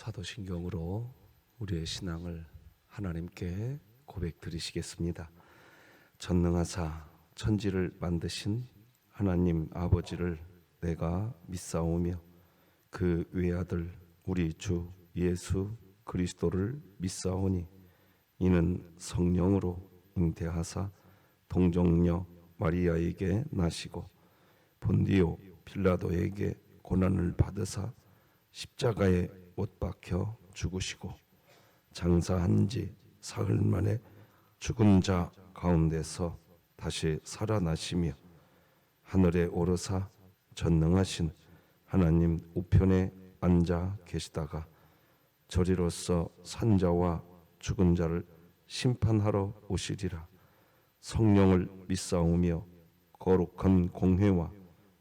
사도신경으로 우리의 신앙을 하나님께 고백드리시겠습니다. 전능하사 천지를 만드신 하나님 아버지를 내가 믿사오며 그 외아들 우리 주 예수 그리스도를 믿사오니 이는 성령으로 잉태하사 동정녀 마리아에게 나시고 본디오 빌라도에게 고난을 받으사 십자가에 못 박혀 죽으시고 장사한 지 사흘 만에 죽은 자 가운데서 다시 살아나시며 하늘에 오르사 전능하신 하나님 우편에 앉아 계시다가 저리로서 산자와 죽은 자를 심판하러 오시리라. 성령을 믿사오며 거룩한 공회와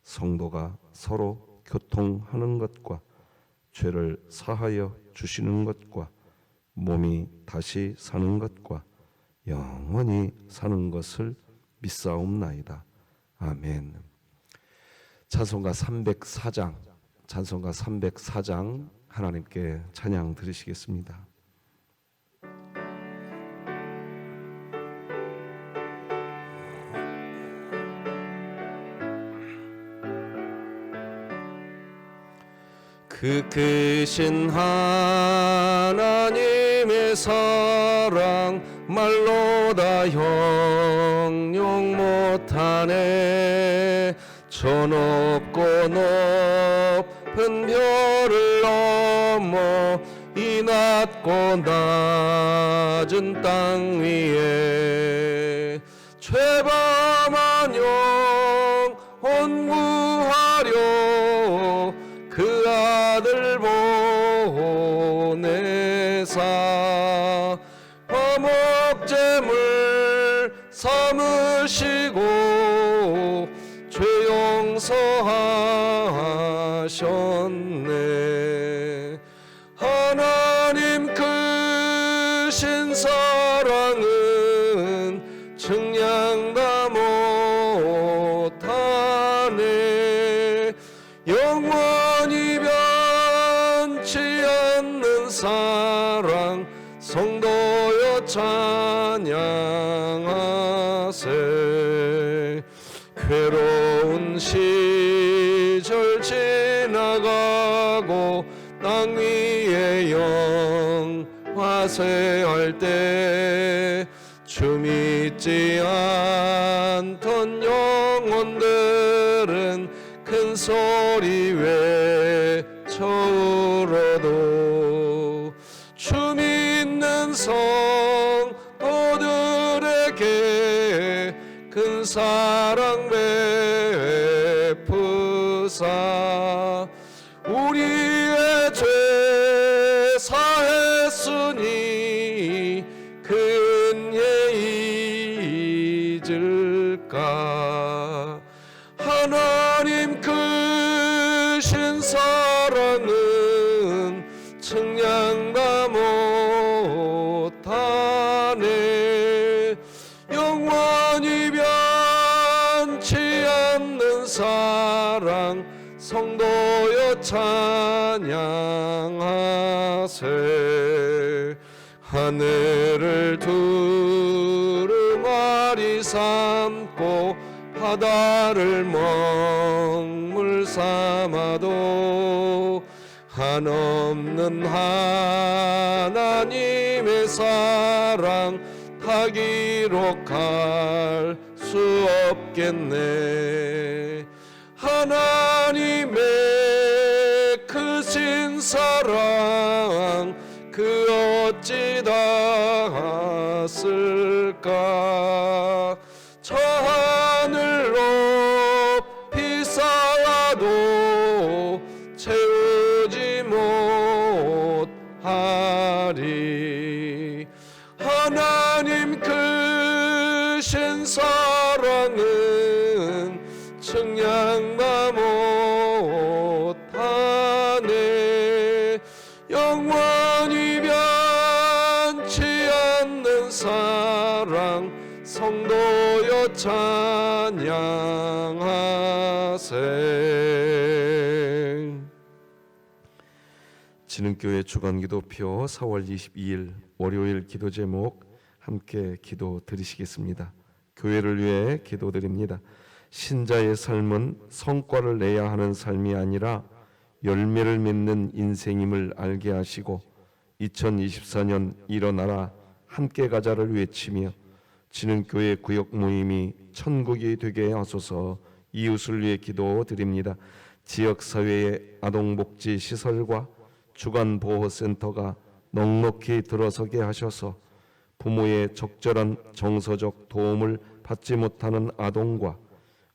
성도가 서로 교통하는 것과 죄를 사하여 주시는 것과 몸이 다시 사는 것과 영원히 사는 것을 믿사옵나이다. 아멘. 찬송가 304장 하나님께 찬양 드리시겠습니다. 그 크신 하나님의 사랑 말로 다 형용 못하네. 저 높고 높은 별을 넘어 이 낮고 낮은 땅 위에 죄범한 영혼 구하려 그 아들 보내사 화목제물 삼으시고 죄 용서하셨네. 하나님 크신 사랑은 측량 다 못하네. 영원히 변치 않는 사랑 성도여 찬양하세. 괴로운 시절 지나가고 땅 위에 영화세할 때 주 믿지 않던 영혼들은 큰 소리 외쳐 울어도 주 믿는 성도들에게 큰 사랑 베푸사 우리의 죄 사했으니 큰 예 잊을까. 하나님 크신 사랑은 측량 다 못하네. 영원히 변치 않는 사랑 성도여 찬양하세. 하늘을 두루마리 삼고 바다를 먹물 삼아도 한없는 하나님의 사랑 다 기록할 수 없겠네. 하나님의 크신 사랑 그 어찌 닿았을까. 저 하늘 높이 쌓아도 채우지 못하리. 하나님 크신 사랑은 측량 다 못하네. 영원히 변치 않는 사랑 성도여 찬양하세. 진흥교회 주간기도표 4월 22일 월요일 기도 제목 함께 기도 드리시겠습니다. 교회를 위해 기도드립니다. 신자의 삶은 성과를 내야 하는 삶이 아니라 열매를 맺는 인생임을 알게 하시고 2024년 일어나라 함께 가자를 외치며 진흥교회 구역 모임이 천국이 되게 하소서. 이웃을 위해 기도드립니다. 지역사회의 아동복지 시설과 주간보호센터가 넉넉히 들어서게 하셔서 부모의 적절한 정서적 도움을 받지 못하는 아동과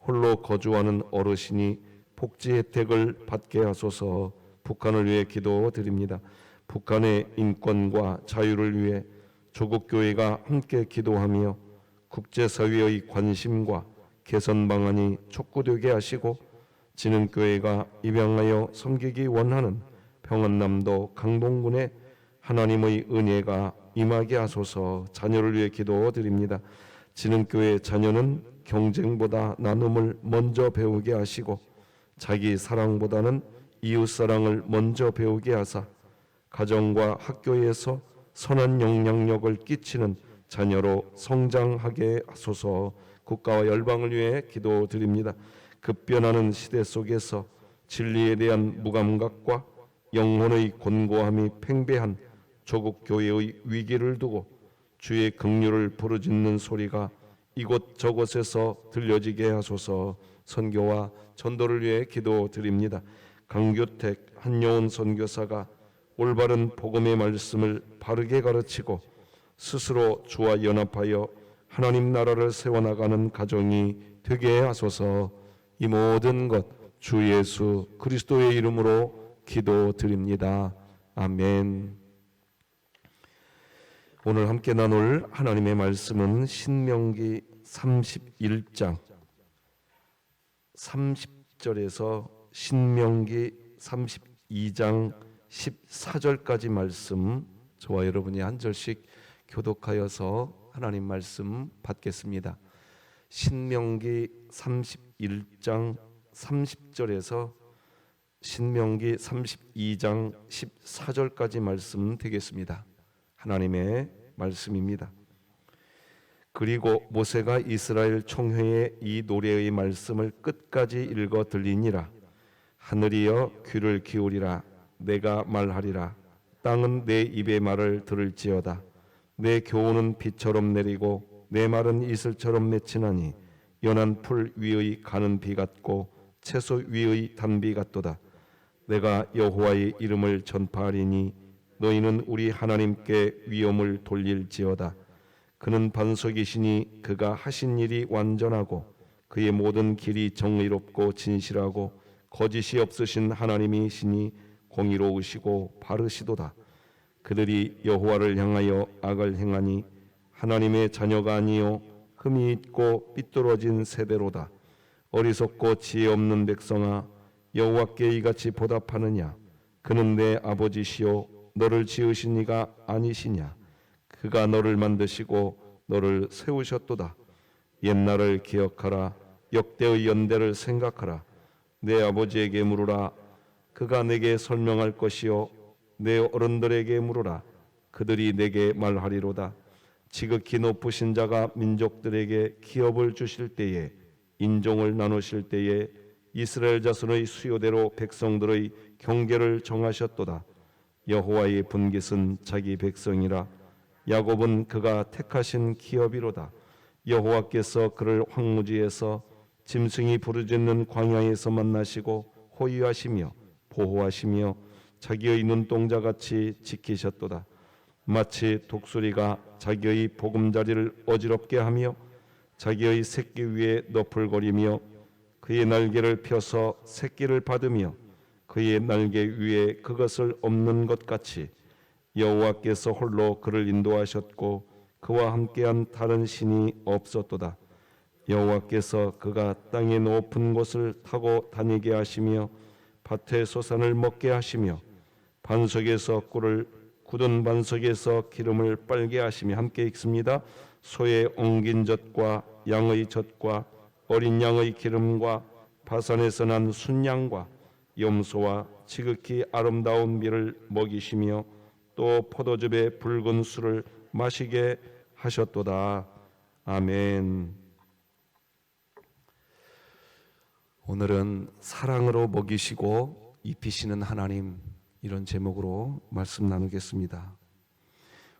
홀로 거주하는 어르신이 복지 혜택을 받게 하소서. 북한을 위해 기도드립니다. 북한의 인권과 자유를 위해 조국교회가 함께 기도하며 국제사회의 관심과 개선 방안이 촉구되게 하시고 진흥교회가 입양하여 섬기기 원하는 평안남도 강동군에 하나님의 은혜가 임하게 하소서. 자녀를 위해 기도드립니다. 진흥교회 자녀는 경쟁보다 나눔을 먼저 배우게 하시고 자기 사랑보다는 이웃 사랑을 먼저 배우게 하사 가정과 학교에서 선한 영향력을 끼치는 자녀로 성장하게 하소서. 국가와 열방을 위해 기도드립니다. 급변하는 시대 속에서 진리에 대한 무감각과 영혼의 곤고함이 팽배한 조국 교회의 위기를 두고 주의 긍휼을 부르짖는 소리가 이곳저곳에서 들려지게 하소서. 선교와 전도를 위해 기도드립니다. 강규택 한여운 선교사가 올바른 복음의 말씀을 바르게 가르치고 스스로 주와 연합하여 하나님 나라를 세워나가는 가정이 되게 하소서. 이 모든 것 주 예수 그리스도의 이름으로 기도드립니다. 아멘. 오늘 함께 나눌 하나님의 말씀은 신명기 31장 30절에서 신명기 32장 14절까지 말씀, 저와 여러분이 한 절씩 교독하여서 하나님 말씀 받겠습니다. 신명기 31장 30절에서 신명기 32장 14절까지 말씀 되겠습니다. 하나님의 말씀입니다. 그리고 모세가 이스라엘 총회에 이 노래의 말씀을 끝까지 읽어 들리니라. 하늘이여 귀를 기울이라. 내가 말하리라. 땅은 내 입의 말을 들을지어다. 내 교훈은 비처럼 내리고 내 말은 이슬처럼 맺히나니 연한 풀 위의 가는 비 같고 채소 위의 단비 같도다. 내가 여호와의 이름을 전파하리니 너희는 우리 하나님께 위엄을 돌릴지어다. 그는 반석이시니 그가 하신 일이 완전하고 그의 모든 길이 정의롭고 진실하고 거짓이 없으신 하나님이시니 공의로우시고 바르시도다. 그들이 여호와를 향하여 악을 행하니 하나님의 자녀가 아니요 흠이 있고 삐뚤어진 세대로다. 어리석고 지혜 없는 백성아, 여호와께 이같이 보답하느냐? 그는 내 아버지시요 너를 지으신 이가 아니시냐? 그가 너를 만드시고 너를 세우셨도다. 옛날을 기억하라. 역대의 연대를 생각하라. 내 아버지에게 물으라. 그가 내게 설명할 것이요 내 어른들에게 물으라. 그들이 내게 말하리로다. 지극히 높으신 자가 민족들에게 기업을 주실 때에, 인종을 나누실 때에 이스라엘 자손의 수요대로 백성들의 경계를 정하셨도다. 여호와의 분깃은 자기 백성이라. 야곱은 그가 택하신 기업이로다. 여호와께서 그를 황무지에서 짐승이 부르짖는 광야에서 만나시고 호위하시며 보호하시며 자기의 눈동자같이 지키셨도다. 마치 독수리가 자기의 보금자리를 어지럽게 하며 자기의 새끼 위에 너풀거리며 그의 날개를 펴서 새끼를 받으며 그의 날개 위에 그것을 엎는 것 같이 여호와께서 홀로 그를 인도하셨고 그와 함께한 다른 신이 없었도다. 여호와께서 그가 땅의 높은 곳을 타고 다니게 하시며 밭의 소산을 먹게 하시며 반석에서 꿀을 굳은 반석에서 기름을 빨게 하시며. 함께 읽습니다. 소의 엉긴 젖과 양의 젖과 어린 양의 기름과 바산에서 난 순양과 염소와 지극히 아름다운 밀을 먹이시며 또 포도즙의 붉은 술을 마시게 하셨도다. 아멘. 오늘은 사랑으로 먹이시고 입히시는 하나님, 이런 제목으로 말씀 나누겠습니다.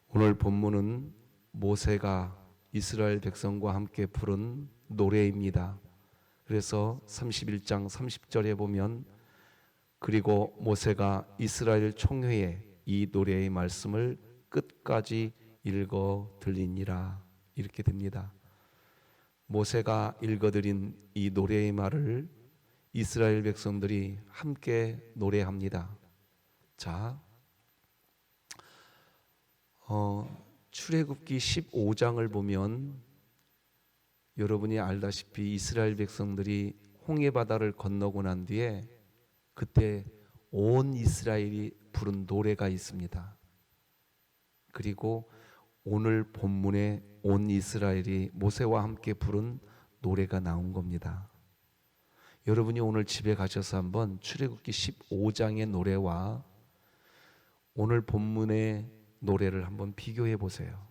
오늘 본문은 모세가 이스라엘 백성과 함께 부른 노래입니다. 그래서 31장 30절에 보면 그리고 모세가 이스라엘 총회에 이 노래의 말씀을 끝까지 읽어 들리니라, 이렇게 됩니다. 모세가 읽어드린 이 노래의 말을 이스라엘 백성들이 함께 노래합니다. 자, 출애굽기 15장을 보면 여러분이 알다시피 이스라엘 백성들이 홍해 바다를 건너고 난 뒤에 그때 온 이스라엘이 부른 노래가 있습니다. 그리고 오늘 본문에 온 이스라엘이 모세와 함께 부른 노래가 나온 겁니다. 여러분이 오늘 집에 가셔서 한번 출애굽기 15장의 노래와 오늘 본문의 노래를 한번 비교해 보세요.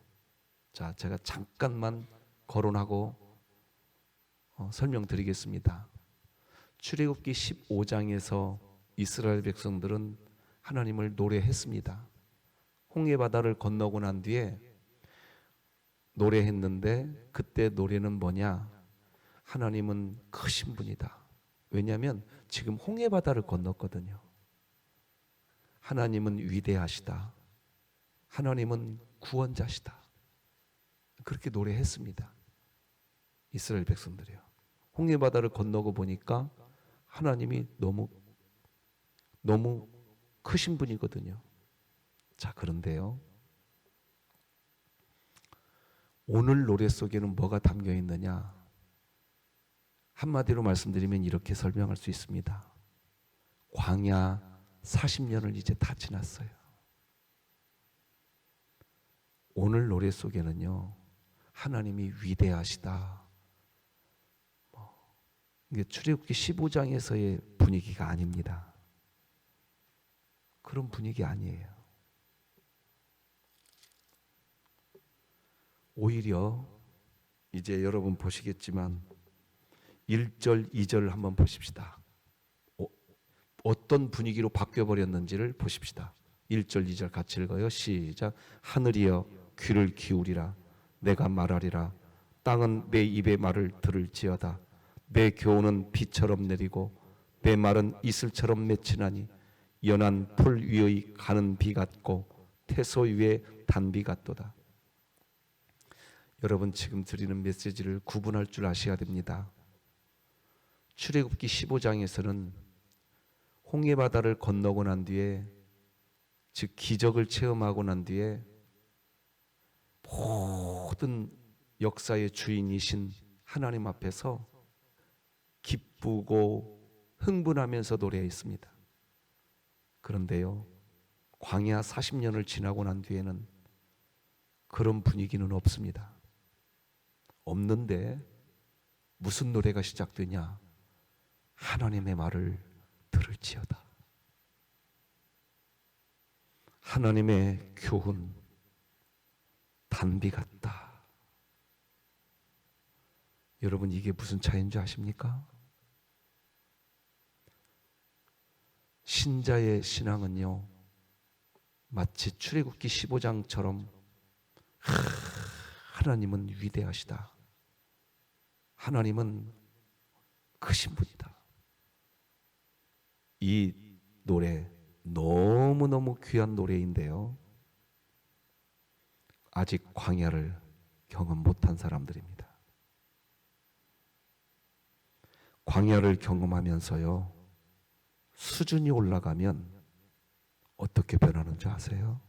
자, 제가 잠깐만 거론하고 설명드리겠습니다. 출애굽기 15장에서 이스라엘 백성들은 하나님을 노래했습니다. 홍해 바다를 건너고 난 뒤에 노래했는데 그때 노래는 뭐냐? 하나님은 크신 분이다. 왜냐하면 지금 홍해 바다를 건넜거든요. 하나님은 위대하시다. 하나님은 구원자시다. 그렇게 노래했습니다. 이스라엘 백성들이요. 홍해 바다를 건너고 보니까 하나님이 너무 크신 분이거든요. 자, 그런데요, 오늘 노래 속에는 뭐가 담겨 있느냐? 한마디로 말씀드리면 이렇게 설명할 수 있습니다. 광야 40년을 이제 다 지났어요. 오늘 노래 속에는요, 하나님이 위대하시다. 이게 출애굽기 15장에서의 분위기가 아닙니다. 그런 분위기 아니에요. 오히려 이제 여러분 보시겠지만 1절, 2절을 한번 보십시다. 어떤 분위기로 바뀌어버렸는지를 보십시다. 1절, 2절 같이 읽어요. 시작. 하늘이여 귀를 기울이라. 내가 말하리라. 땅은 내 입의 말을 들을지어다. 내 교훈은 비처럼 내리고 내 말은 이슬처럼 맺히나니 연한 풀 위의 가는 비 같고 태소 위의 단비 같도다. 여러분 지금 드리는 메시지를 구분할 줄 아셔야 됩니다. 출애굽기 15장에서는 홍해 바다를 건너고 난 뒤에, 즉 기적을 체험하고 난 뒤에 모든 역사의 주인이신 하나님 앞에서 기쁘고 흥분하면서 노래했습니다. 그런데요, 광야 40년을 지나고 난 뒤에는 그런 분위기는 없습니다. 없는데 무슨 노래가 시작되냐? 하나님의 말을 들을지어다. 하나님의 교훈 단비 같다. 여러분 이게 무슨 차이인 줄 아십니까? 신자의 신앙은요, 마치 출애굽기 15장처럼 하나님은 위대하시다. 하나님은 크신 분이다. 이 노래 너무너무 귀한 노래인데요, 아직 광야를 경험 못한 사람들입니다. 광야를 경험하면서요, 수준이 올라가면 어떻게 변하는지 아세요?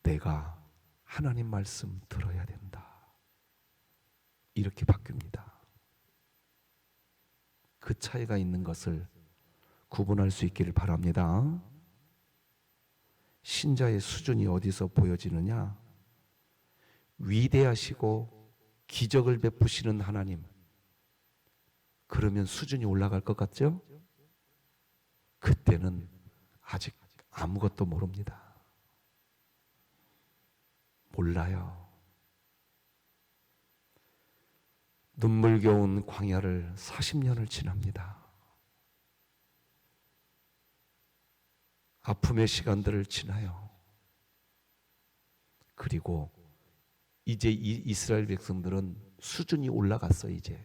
내가 하나님 말씀 들어야 된다. 이렇게 바뀝니다. 그 차이가 있는 것을 구분할 수 있기를 바랍니다. 신자의 수준이 어디서 보여지느냐? 위대하시고 기적을 베푸시는 하나님, 그러면 수준이 올라갈 것 같죠? 그때는 아직 아무것도 모릅니다. 몰라요. 눈물겨운 광야를 40년을 지납니다. 아픔의 시간들을 지나요. 그리고 이제 이 이스라엘 백성들은 수준이 올라갔어. 이제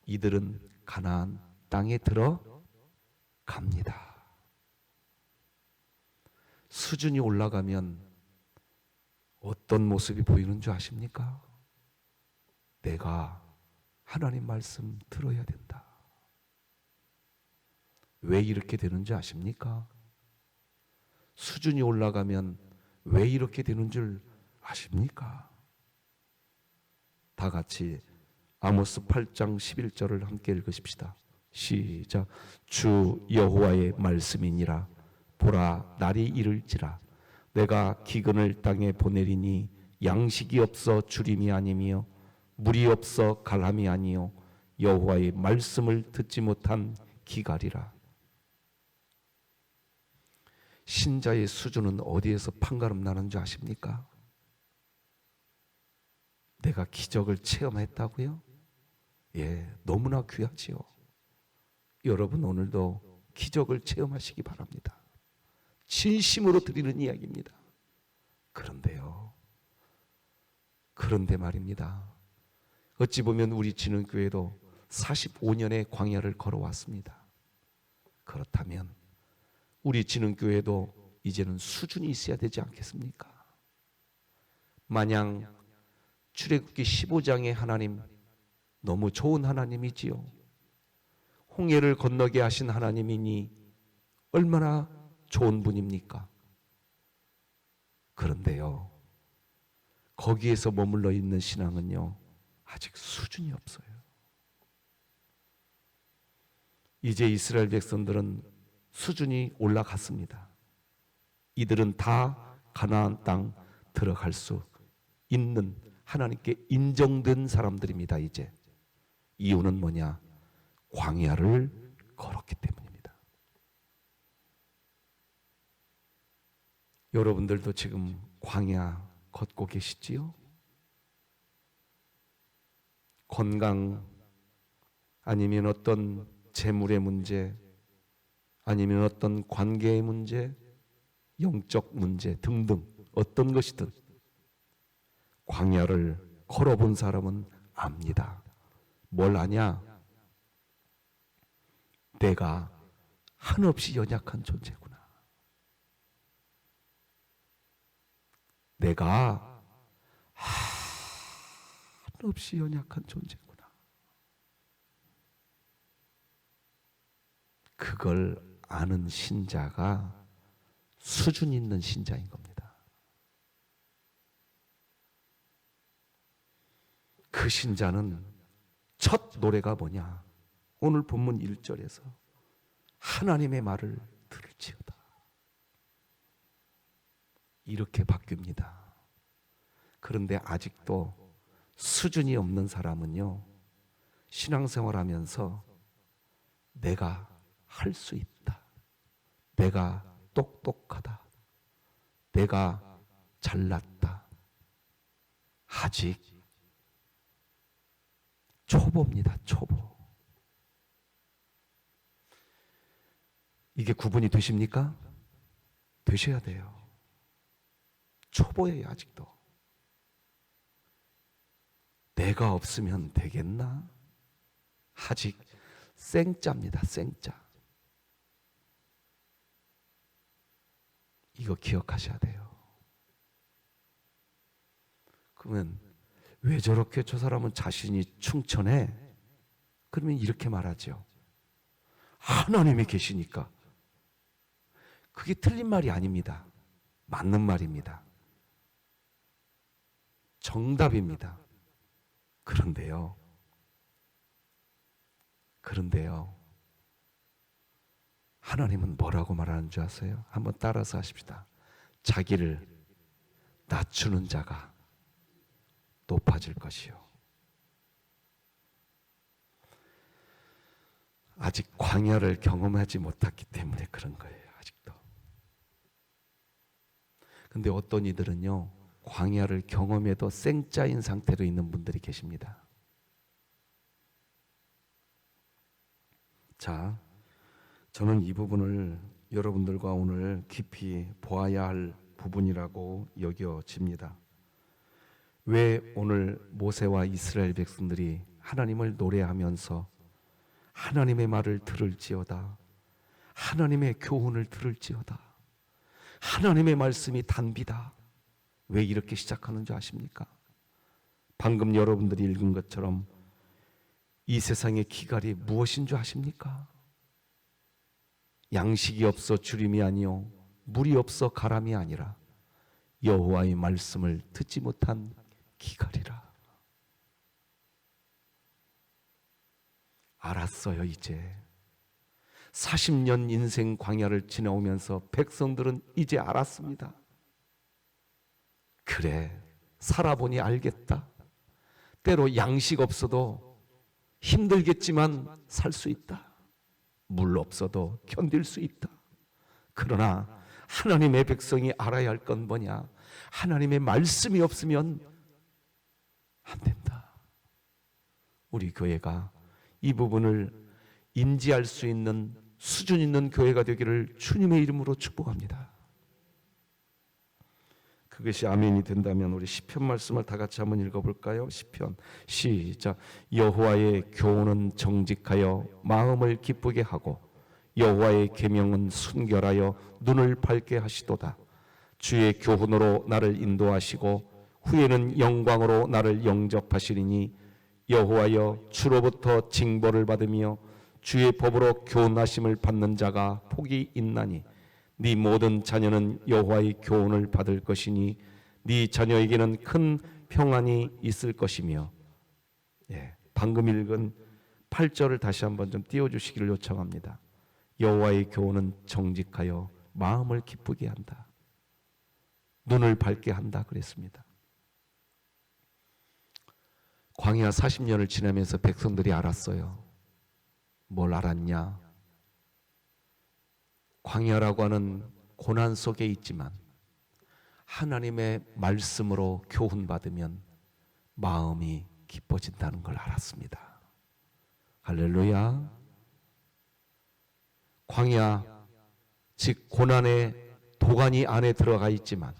이들은 가나안 땅에 들어갑니다. 수준이 올라가면 어떤 모습이 보이는 줄 아십니까? 내가 하나님 말씀 들어야 된다. 왜 이렇게 되는 줄 아십니까? 수준이 올라가면 왜 이렇게 되는 줄 아십니까? 다 같이 아모스 8장 11절을 함께 읽으십시다. 시작. 주 여호와의 말씀이니라. 보라, 날이 이를지라. 내가 기근을 땅에 보내리니 양식이 없어 주림이 아니며 물이 없어 갈함이 아니요 여호와의 말씀을 듣지 못한 기갈이라. 신자의 수준은 어디에서 판가름 나는 줄 아십니까? 내가 기적을 체험했다고요? 예, 너무나 귀하지요. 여러분 오늘도 기적을 체험하시기 바랍니다. 진심으로 드리는 이야기입니다. 그런데요, 그런데 말입니다. 어찌 보면 우리 진흥교회도 45년의 광야를 걸어왔습니다. 그렇다면 우리 진흥교회도 이제는 수준이 있어야 되지 않겠습니까? 마냥 출애굽기 15장의 하나님, 너무 좋은 하나님이지요. 홍해를 건너게 하신 하나님이니 얼마나 좋은 분입니까? 그런데요, 거기에서 머물러 있는 신앙은요, 아직 수준이 없어요. 이제 이스라엘 백성들은 수준이 올라갔습니다. 이들은 다 가나안 땅 들어갈 수 있는 하나님께 인정된 사람들입니다. 이제 이유는 뭐냐? 광야를 걸었기 때문입니다. 여러분들도 지금 광야 걷고 계시지요? 건강 아니면 어떤 재물의 문제 아니면 어떤 관계의 문제, 영적 문제 등등 어떤 것이든 광야를 걸어본 사람은 압니다. 뭘 아냐? 내가 한없이 연약한 존재구나. 내가 한없이 연약한 존재구나. 그걸 아는 신자가 수준 있는 신자인 겁니다. 그 신자는 첫 노래가 뭐냐? 오늘 본문 1절에서 하나님의 말을 들을지어다. 이렇게 바뀝니다. 그런데 아직도 수준이 없는 사람은요, 신앙생활하면서 내가 할 수 있다. 내가 똑똑하다. 내가 잘났다. 아직 초보입니다. 초보. 이게 구분이 되십니까? 되셔야 돼요. 초보예요. 아직도. 내가 없으면 되겠나? 아직 생짜입니다. 생짜. 이거 기억하셔야 돼요. 그러면 왜 저렇게 저 사람은 자신이 충천해? 그러면 이렇게 말하죠. 하나님이 계시니까. 그게 틀린 말이 아닙니다. 맞는 말입니다. 정답입니다. 그런데요. 하나님은 뭐라고 말하는 줄 아세요? 한번 따라서 하십시다. 자기를 낮추는 자가 높아질 것이요. 아직 광야를 경험하지 못했기 때문에 그런 거예요. 아직도. 근데 어떤 이들은요, 광야를 경험해도 생짜인 상태로 있는 분들이 계십니다. 자, 저는 이 부분을 여러분들과 오늘 깊이 보아야 할 부분이라고 여겨집니다. 왜 오늘 모세와 이스라엘 백성들이 하나님을 노래하면서 하나님의 말을 들을지어다, 하나님의 교훈을 들을지어다, 하나님의 말씀이 단비다, 왜 이렇게 시작하는 줄 아십니까? 방금 여러분들이 읽은 것처럼 이 세상의 기갈이 무엇인 줄 아십니까? 양식이 없어 주림이 아니요 물이 없어 가람이 아니라 여호와의 말씀을 듣지 못한 기갈이라. 알았어요. 이제 40년 인생 광야를 지나오면서 백성들은 이제 알았습니다. 그래, 살아보니 알겠다. 때로 양식 없어도 힘들겠지만 살 수 있다. 물 없어도 견딜 수 있다. 그러나 하나님의 백성이 알아야 할 건 뭐냐? 하나님의 말씀이 없으면 안 된다. 우리 교회가 이 부분을 인지할 수 있는 수준 있는 교회가 되기를 주님의 이름으로 축복합니다. 그것이 아멘이 된다면 우리 시편 말씀을 다 같이 한번 읽어볼까요? 시편 시작. 여호와의 교훈은 정직하여 마음을 기쁘게 하고 여호와의 계명은 순결하여 눈을 밝게 하시도다. 주의 교훈으로 나를 인도하시고 후에는 영광으로 나를 영접하시리니 여호와여, 주로부터 징벌을 받으며 주의 법으로 교훈하심을 받는 자가 복이 있나니 네 모든 자녀는 여호와의 교훈을 받을 것이니 네 자녀에게는 큰 평안이 있을 것이며. 방금 읽은 8절을 다시 한번 좀 띄워주시기를 요청합니다. 여호와의 교훈은 정직하여 마음을 기쁘게 한다. 눈을 밝게 한다 그랬습니다. 광야 40년을 지나면서 백성들이 알았어요. 뭘 알았냐? 광야라고 하는 고난 속에 있지만 하나님의 말씀으로 교훈받으면 마음이 기뻐진다는 걸 알았습니다. 할렐루야. 광야, 즉 고난의 도가니 안에 들어가 있지만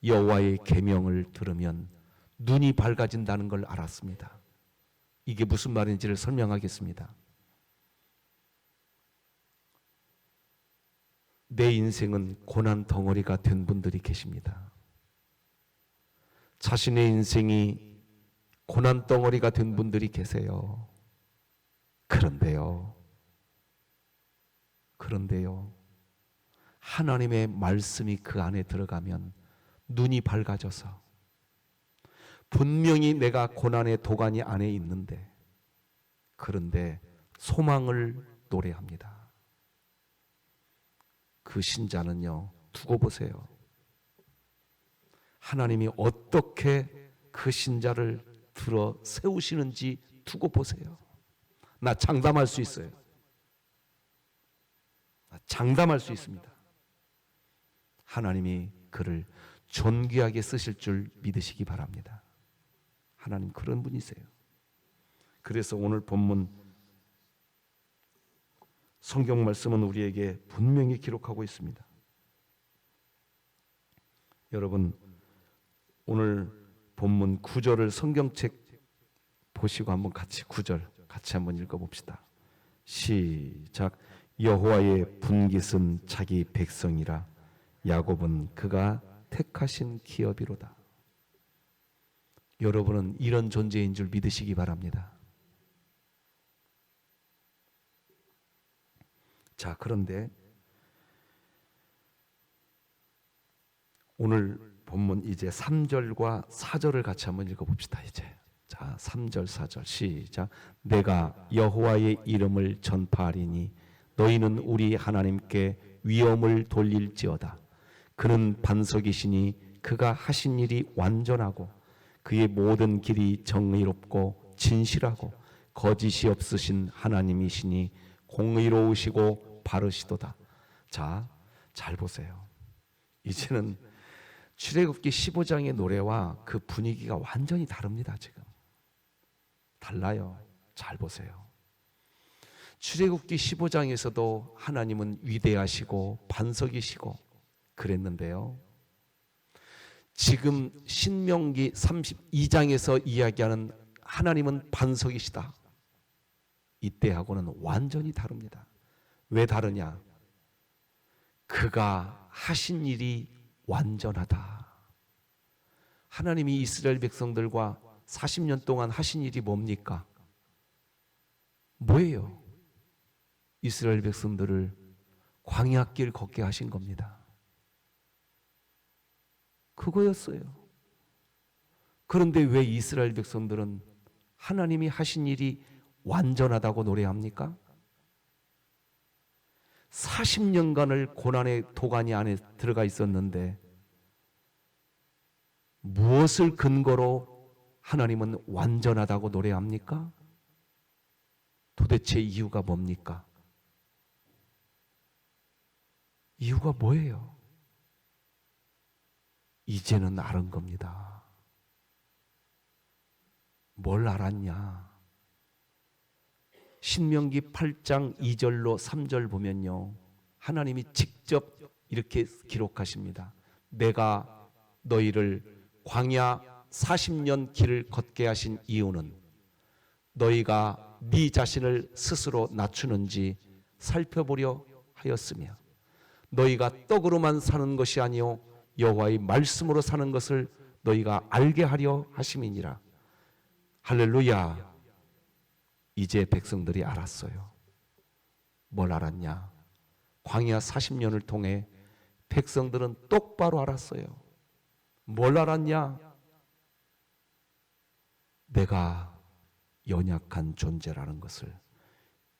여호와의 계명을 들으면 눈이 밝아진다는 걸 알았습니다. 이게 무슨 말인지를 설명하겠습니다. 내 인생은 고난 덩어리가 된 분들이 계십니다. 자신의 인생이 고난 덩어리가 된 분들이 계세요. 그런데요, 하나님의 말씀이 그 안에 들어가면 눈이 밝아져서 분명히 내가 고난의 도가니 안에 있는데, 그런데 소망을 노래합니다. 그 신자는요, 두고 보세요. 하나님이 어떻게 그 신자를 들어 세우시는지 두고 보세요. 나 장담할 수 있어요. 장담할 수 있습니다. 하나님이 그를 존귀하게 쓰실 줄 믿으시기 바랍니다. 하나님 그런 분이세요. 그래서 오늘 본문 성경 말씀은 우리에게 분명히 기록하고 있습니다. 여러분, 오늘 본문 9절을 성경책 보시고 한번 같이 9절 같이 한번 읽어봅시다. 시작. 여호와의 분깃은 자기 백성이라 야곱은 그가 택하신 기업이로다. 여러분은 이런 존재인 줄 믿으시기 바랍니다. 자, 그런데 오늘 본문 이제 3절과 4절을 같이 한번 읽어봅시다. 이제 자, 3절 4절 시작. 내가 여호와의 이름을 전파하리니 너희는 우리 하나님께 위엄을 돌릴지어다. 그는 반석이시니 그가 하신 일이 완전하고 그의 모든 길이 정의롭고 진실하고 거짓이 없으신 하나님이시니 공의로우시고 바르시도다. 자, 잘 보세요. 이제는 출애굽기 15장의 노래와 그 분위기가 완전히 다릅니다. 지금 달라요. 잘 보세요. 출애굽기 15장에서도 하나님은 위대하시고 반석이시고 그랬는데요, 지금 신명기 32장에서 이야기하는 하나님은 반석이시다, 이때하고는 완전히 다릅니다. 왜 다르냐? 그가 하신 일이 완전하다. 하나님이 이스라엘 백성들과 40년 동안 하신 일이 뭡니까? 뭐예요? 이스라엘 백성들을 광야길 걷게 하신 겁니다. 그거였어요. 그런데 왜 이스라엘 백성들은 하나님이 하신 일이 완전하다고 노래합니까? 40년간을 고난의 도가니 안에 들어가 있었는데 무엇을 근거로 하나님은 완전하다고 노래합니까? 도대체 이유가 뭡니까? 이유가 뭐예요? 이제는 알은 겁니다. 뭘 알았냐? 신명기 8장 2절로 3절 보면요, 하나님이 직접 이렇게 기록하십니다. 내가 너희를 광야 40년 길을 걷게 하신 이유는 너희가 네 자신을 스스로 낮추는지 살펴보려 하였으며 너희가 떡으로만 사는 것이 아니요 여호와의 말씀으로 사는 것을 너희가 알게 하려 하심이니라. 할렐루야. 이제 백성들이 알았어요. 뭘 알았냐? 광야 40년을 통해 백성들은 똑바로 알았어요. 뭘 알았냐? 내가 연약한 존재라는 것을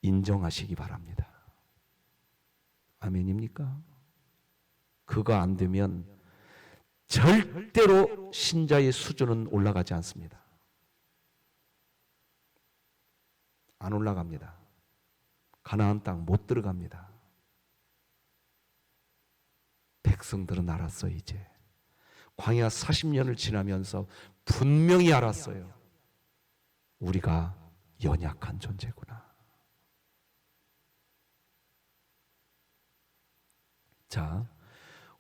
인정하시기 바랍니다. 아멘입니까? 그거 안 되면 절대로 신자의 수준은 올라가지 않습니다. 안 올라갑니다. 가나안 땅 못 들어갑니다. 백성들은 알았어. 이제 광야 40년을 지나면서 분명히 알았어요. 우리가 연약한 존재구나. 자,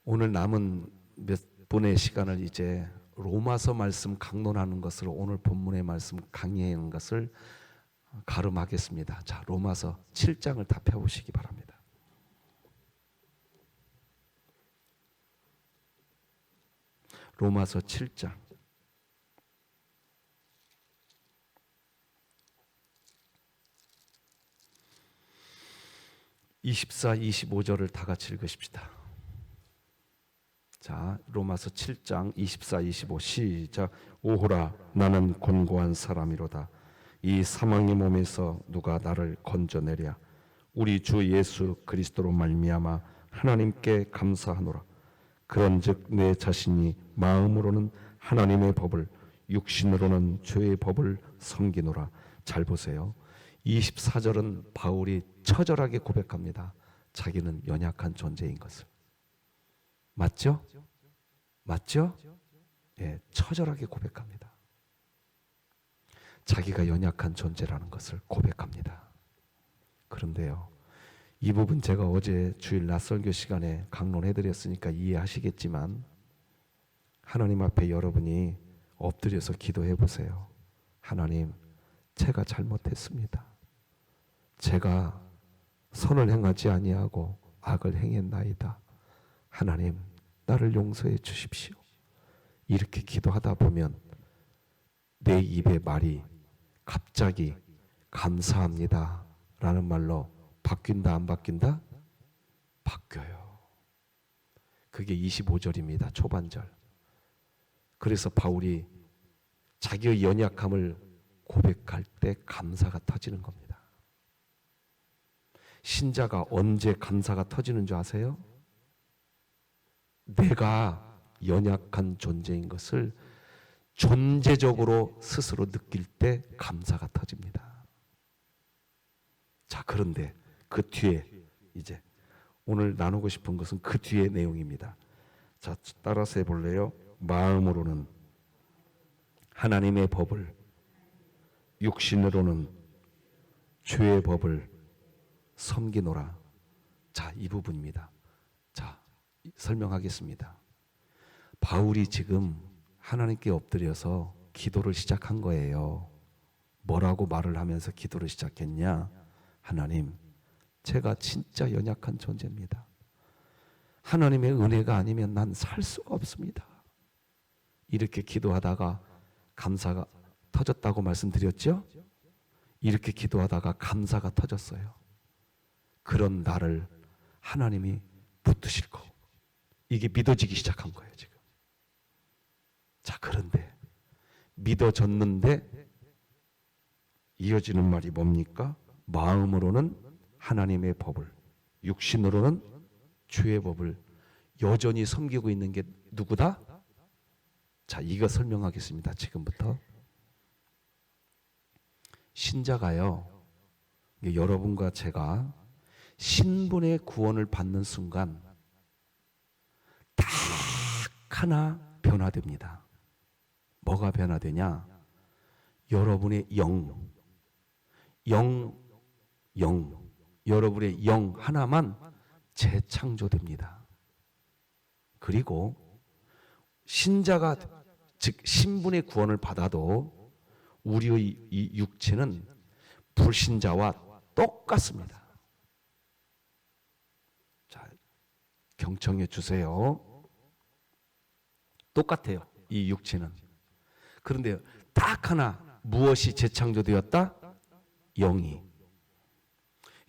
오늘 남은 몇 분의 시간을 이제 로마서 말씀 강론하는 것으로 오늘 본문의 말씀 강의하는 것을 가름하겠습니다. 자, 로마서 7장을 다 펴보시기 바랍니다. 로마서 7장 24, 25절을 다 같이 읽으십시다. 자, 로마서 7장 24, 25 시작. 오호라 나는 곤고한 사람이로다. 이 사망의 몸에서 누가 나를 건져내랴. 우리 주 예수 그리스도로 말미암아 하나님께 감사하노라. 그런즉 내 자신이 마음으로는 하나님의 법을, 육신으로는 죄의 법을 섬기노라. 잘 보세요. 24절은 바울이 처절하게 고백합니다. 자기는 연약한 존재인 것을. 맞죠? 맞죠? 예, 처절하게 고백합니다. 자기가 연약한 존재라는 것을 고백합니다. 그런데요, 이 부분 제가 어제 주일 낮설교 시간에 강론해드렸으니까 이해하시겠지만 하나님 앞에 여러분이 엎드려서 기도해 보세요. 하나님, 제가 잘못했습니다. 제가 선을 행하지 아니하고 악을 행했나이다. 하나님, 나를 용서해 주십시오. 이렇게 기도하다 보면 내 입의 말이 갑자기 감사합니다 라는 말로 바뀐다, 안 바뀐다? 바뀌어요. 그게 25절입니다. 초반절. 그래서 바울이 자기의 연약함을 고백할 때 감사가 터지는 겁니다. 신자가 언제 감사가 터지는 줄 아세요? 내가 연약한 존재인 것을 존재적으로 스스로 느낄 때 감사가 터집니다. 자, 그런데 그 뒤에 이제 오늘 나누고 싶은 것은 그 뒤의 내용입니다. 자, 따라서 해볼래요? 마음으로는 하나님의 법을, 육신으로는 죄의 법을 섬기노라. 자, 이 부분입니다. 자, 설명하겠습니다. 바울이 지금 하나님께 엎드려서 기도를 시작한 거예요. 뭐라고 말을 하면서 기도를 시작했냐? 하나님, 제가 진짜 연약한 존재입니다. 하나님의 은혜가 아니면 난 살 수가 없습니다. 이렇게 기도하다가 감사가 터졌다고 말씀드렸죠? 이렇게 기도하다가 감사가 터졌어요. 그런 나를 하나님이 붙드실 거. 이게 믿어지기 시작한 거예요, 지금. 자, 그런데 믿어졌는데 이어지는 말이 뭡니까? 마음으로는 하나님의 법을, 육신으로는 주의 법을 여전히 섬기고 있는 게 누구다? 자, 이거 설명하겠습니다. 지금부터. 신자가요, 여러분과 제가 신분의 구원을 받는 순간 딱 하나 변화됩니다. 뭐가 변화되냐? 여러분의 여러분의 영 하나만 재창조됩니다. 그리고 신자가 즉 신분의 구원을 받아도 우리의 이 육체는 불신자와 똑같습니다. 자, 경청해 주세요. 똑같아요, 이 육체는. 그런데 딱 하나 무엇이 재창조되었다? 영이.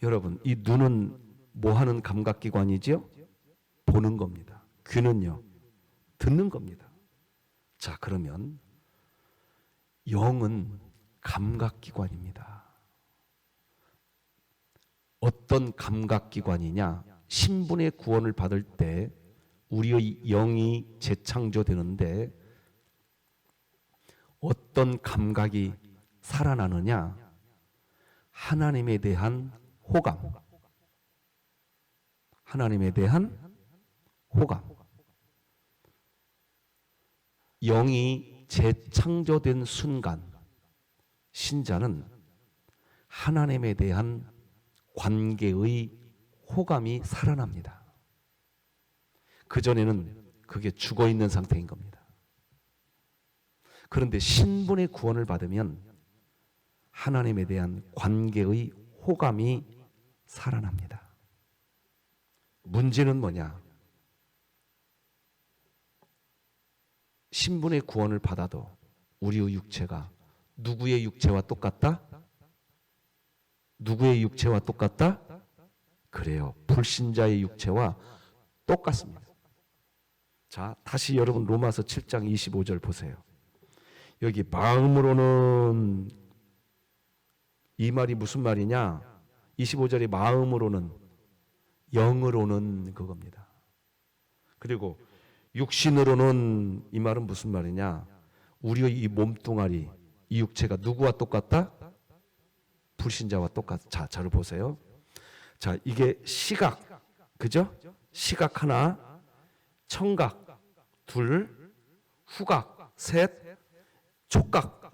여러분, 이 눈은 뭐 하는 감각기관이죠? 보는 겁니다. 귀는요, 듣는 겁니다. 자, 그러면 영은 감각기관입니다. 어떤 감각기관이냐? 신분의 구원을 받을 때 우리의 영이 재창조되는데 어떤 감각이 살아나느냐? 하나님에 대한 호감. 하나님에 대한 호감. 영이 재창조된 순간 신자는 하나님에 대한 관계의 호감이 살아납니다. 그전에는 그게 죽어 있는 상태인 겁니다. 그런데 신분의 구원을 받으면 하나님에 대한 관계의 호감이 살아납니다. 문제는 뭐냐? 신분의 구원을 받아도 우리의 육체가 누구의 육체와 똑같다? 누구의 육체와 똑같다? 그래요. 불신자의 육체와 똑같습니다. 자, 다시 여러분 로마서 7장 25절 보세요. 여기 마음으로는, 이 말이 무슨 말이냐? 25절이 마음으로는, 영으로는 그겁니다. 그리고 육신으로는, 이 말은 무슨 말이냐? 우리의 이 몸뚱아리, 이 육체가 누구와 똑같다? 불신자와 똑같다. 자, 저를 보세요. 자, 이게 시각, 그죠? 시각 하나, 청각 둘, 후각 셋, 촉각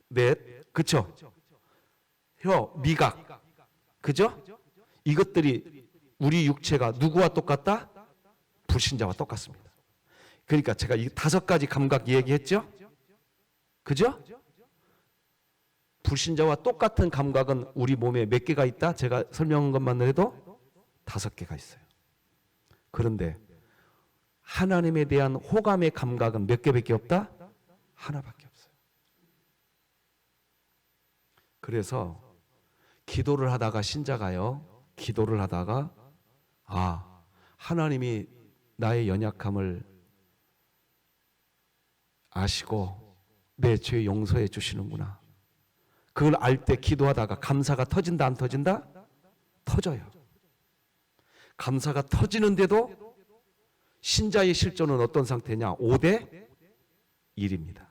넷, 그쵸? 혀, 미각, 그죠? 이것들이 우리 육체가 누구와 똑같다? 불신자와 똑같습니다. 그러니까 제가 이 5가지 감각 얘기했죠? 그죠? 불신자와 똑같은 감각은 우리 몸에 몇 개가 있다? 제가 설명한 것만 해도 5개가 있어요. 그런데 하나님에 대한 호감의 감각은 몇 개밖에 없다? 하나밖에 없어요. 그래서 기도를 하다가 신자가요, 기도를 하다가 하나님이 나의 연약함을 아시고 내 죄 용서해 주시는구나. 그걸 알 때 기도하다가 감사가 터진다, 안 터진다? 터져요. 감사가 터지는데도 신자의 실존은 어떤 상태냐? 5대 1입니다.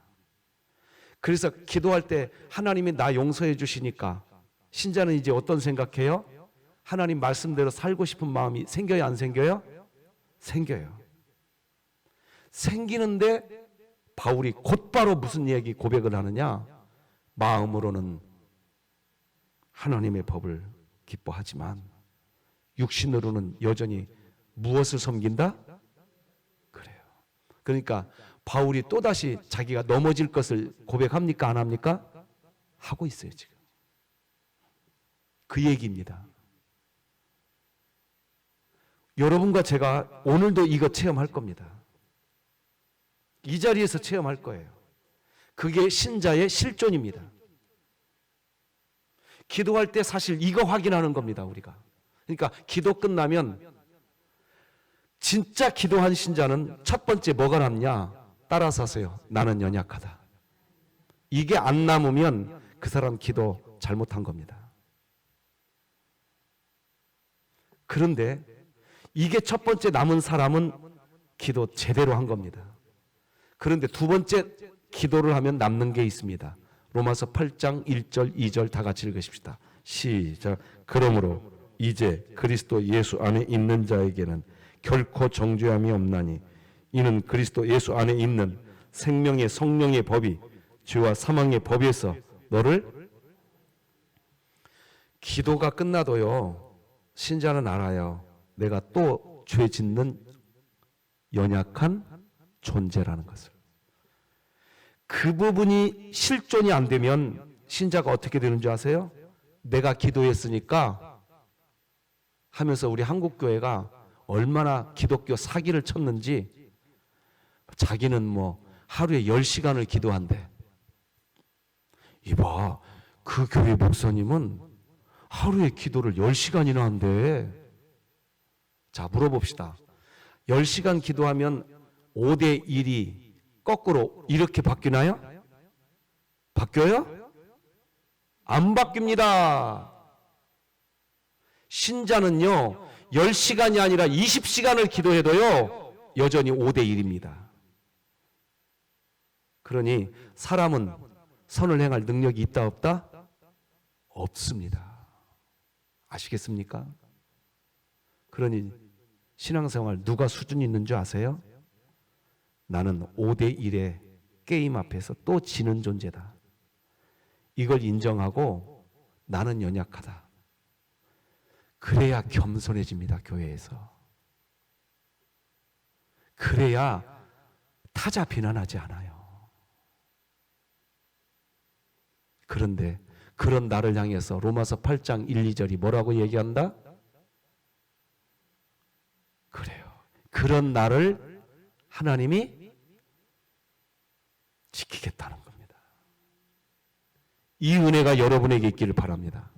그래서 기도할 때 하나님이 나 용서해 주시니까 신자는 이제 어떤 생각해요? 하나님 말씀대로 살고 싶은 마음이 생겨요, 안 생겨요? 생겨요. 생기는데 바울이 곧바로 무슨 얘기 고백을 하느냐? 마음으로는 하나님의 법을 기뻐하지만 육신으로는 여전히 무엇을 섬긴다? 그래요. 그러니까 바울이 또다시 자기가 넘어질 것을 고백합니까? 안 합니까? 하고 있어요, 지금. 그 얘기입니다. 여러분과 제가 오늘도 이거 체험할 겁니다. 이 자리에서 체험할 거예요. 그게 신자의 실존입니다. 기도할 때 사실 이거 확인하는 겁니다, 우리가. 그러니까 기도 끝나면 진짜 기도한 신자는 첫 번째 뭐가 남냐? 따라서 하세요. 나는 연약하다. 이게 안 남으면 그 사람 기도 잘못한 겁니다. 그런데 이게 첫 번째 남은 사람은 기도 제대로 한 겁니다. 그런데 두 번째 기도를 하면 남는 게 있습니다. 로마서 8장 1절 2절 다 같이 읽으십시다. 시작. 그러므로 이제 그리스도 예수 안에 있는 자에게는 결코 정죄함이 없나니 이는 그리스도 예수 안에 있는 생명의 성령의 법이 죄와 사망의 법에서 너를 기도가 끝나도요. 신자는 알아요. 내가 또 죄 짓는 연약한 존재라는 것을. 그 부분이 실존이 안 되면 신자가 어떻게 되는 줄 아세요? 내가 기도했으니까 하면서 우리 한국교회가 얼마나 기독교 사기를 쳤는지 자기는 뭐 하루에 10시간을 기도한대. 이봐, 그 교회 목사님은 하루에 기도를 10시간이나 한대. 자, 물어봅시다. 10시간 기도하면 5대 1이 거꾸로 이렇게 바뀌나요? 바뀌어요? 안 바뀝니다. 신자는요, 10시간이 아니라 20시간을 기도해도요, 여전히 5대 1입니다. 그러니 사람은 선을 행할 능력이 있다 없다? 없습니다. 아시겠습니까? 그러니 신앙생활 누가 수준이 있는 줄 아세요? 나는 5대 1의 게임 앞에서 또 지는 존재다. 이걸 인정하고 나는 연약하다. 그래야 겸손해집니다, 교회에서. 그래야 타자 비난하지 않아요. 그런데 그런 나를 향해서 로마서 8장 1, 2절이 뭐라고 얘기한다? 그래요. 그런 나를 하나님이 지키겠다는 겁니다. 이 은혜가 여러분에게 있기를 바랍니다.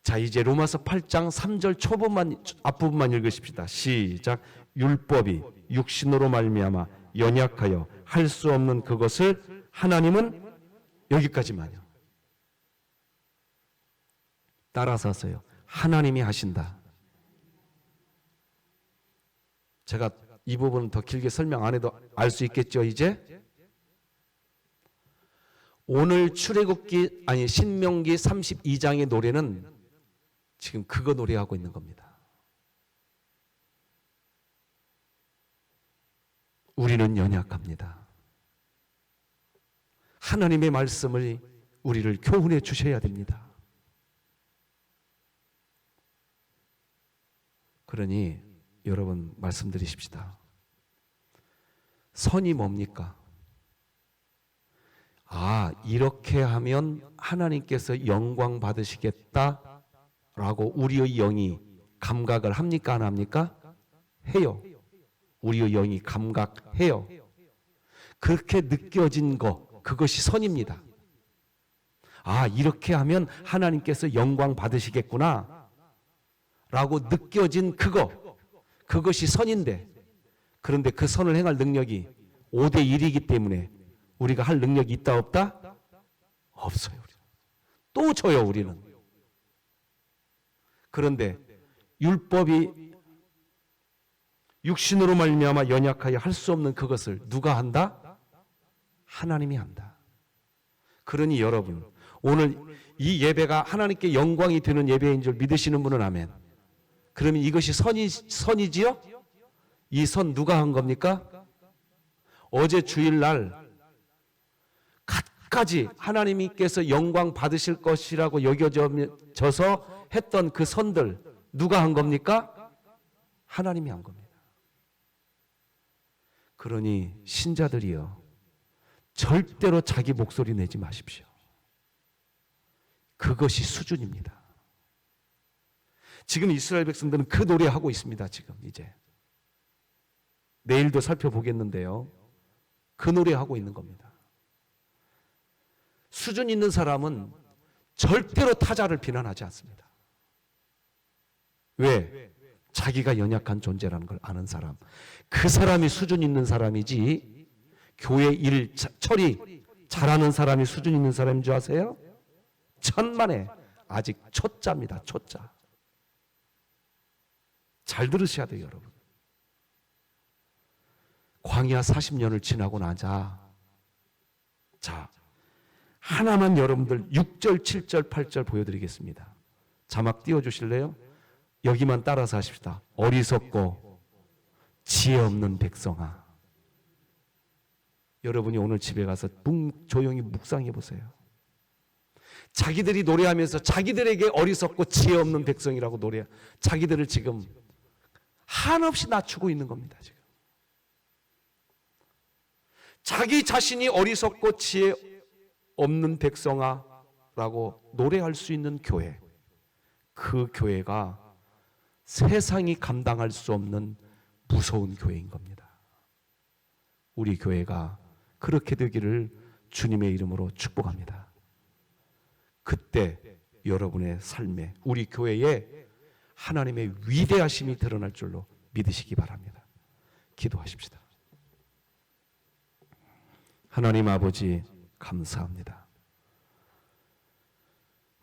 자, 이제 로마서 8장 3절 초반만 앞부분만 읽으십시다. 시작. 율법이 육신으로 말미암아 연약하여 할 수 없는 그것을 하나님은 여기까지만요. 따라서 하세요. 하나님이 하신다. 제가 이 부분은 더 길게 설명 안 해도 알 수 있겠죠, 이제? 오늘 출애굽기 아니 신명기 32장의 노래는 지금 그거 노래하고 있는 겁니다. 우리는 연약합니다. 하나님의 말씀을 우리를 교훈해 주셔야 됩니다. 그러니 여러분 말씀드리십시다. 선이 뭡니까? 아, 이렇게 하면 하나님께서 영광 받으시겠다라고 우리의 영이 감각을 합니까? 안 합니까? 해요. 우리의 영이 감각해요. 그렇게 느껴진 거, 그것이 선입니다. 아, 이렇게 하면 하나님께서 영광 받으시겠구나 라고 느껴진 그것이 선인데, 그런데 그 선을 행할 능력이 5대 1이기 때문에 우리가 할 능력이 있다 없다? 없어요. 또 져요, 우리는. 그런데 율법이 육신으로 말미암아 연약하여 할 수 없는 그것을 누가 한다? 하나님이 한다. 그러니 여러분, 오늘 이 예배가 하나님께 영광이 되는 예배인 줄 믿으시는 분은 아멘. 그러면 이것이 선이지요? 이 선 누가 한 겁니까? 어제 주일날 갖가지 하나님께서 영광 받으실 것이라고 여겨져서 했던 그 선들 누가 한 겁니까? 하나님이 한 겁니다. 그러니 신자들이여 절대로 자기 목소리 내지 마십시오. 그것이 수준입니다. 지금 이스라엘 백성들은 그 노래하고 있습니다. 지금 이제 내일도 살펴보겠는데요. 그 노래하고 있는 겁니다. 수준 있는 사람은 절대로 타자를 비난하지 않습니다. 왜? 자기가 연약한 존재라는 걸 아는 사람. 그 사람이 수준 있는 사람이지 교회 일 처리 잘하는 사람이 수준 있는 사람인 줄 아세요? 천만에 아직 초짜입니다. 초짜. 잘 들으셔야 돼요, 여러분. 광야 40년을 지나고 나자 자 하나만 여러분들 6절, 7절, 8절 보여드리겠습니다. 자막 띄워주실래요? 여기만 따라서 하십시다. 어리석고 지혜 없는 백성아. 여러분이 오늘 집에 가서 조용히 묵상해 보세요. 자기들이 노래하면서 자기들에게 어리석고 지혜 없는 백성이라고 자기들을 지금 한없이 낮추고 있는 겁니다. 지금 자기 자신이 어리석고 지혜 없는 백성아라고 노래할 수 있는 교회, 그 교회가 세상이 감당할 수 없는 무서운 교회인 겁니다. 우리 교회가 그렇게 되기를 주님의 이름으로 축복합니다. 그때 여러분의 삶에 우리 교회에 하나님의 위대하심이 드러날 줄로 믿으시기 바랍니다. 기도하십시다. 하나님 아버지 감사합니다.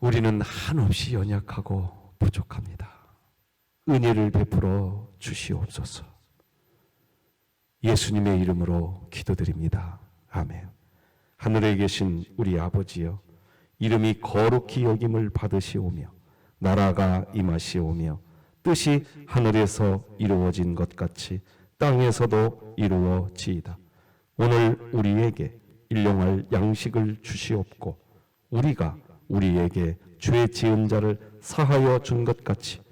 우리는 한없이 연약하고 부족합니다. 은혜를 베풀어 주시옵소서. 예수님의 이름으로 기도드립니다. 아멘. 하늘에 계신 우리 아버지여, 이름이 거룩히 여김을 받으시오며 나라가 임하시오며 뜻이 하늘에서 이루어진 것 같이 땅에서도 이루어지이다. 오늘 우리에게 일용할 양식을 주시옵고 우리가 우리에게 죄 지은 자를 사하여 준 것 같이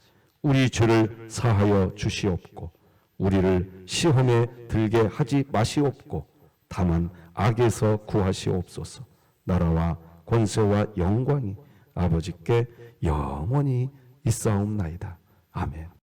우리 죄를 사하여 주시옵고 우리를 시험에 들게 하지 마시옵고 다만 악에서 구하시옵소서. 나라와 권세와 영광이 아버지께 영원히 있사옵나이다. 아멘.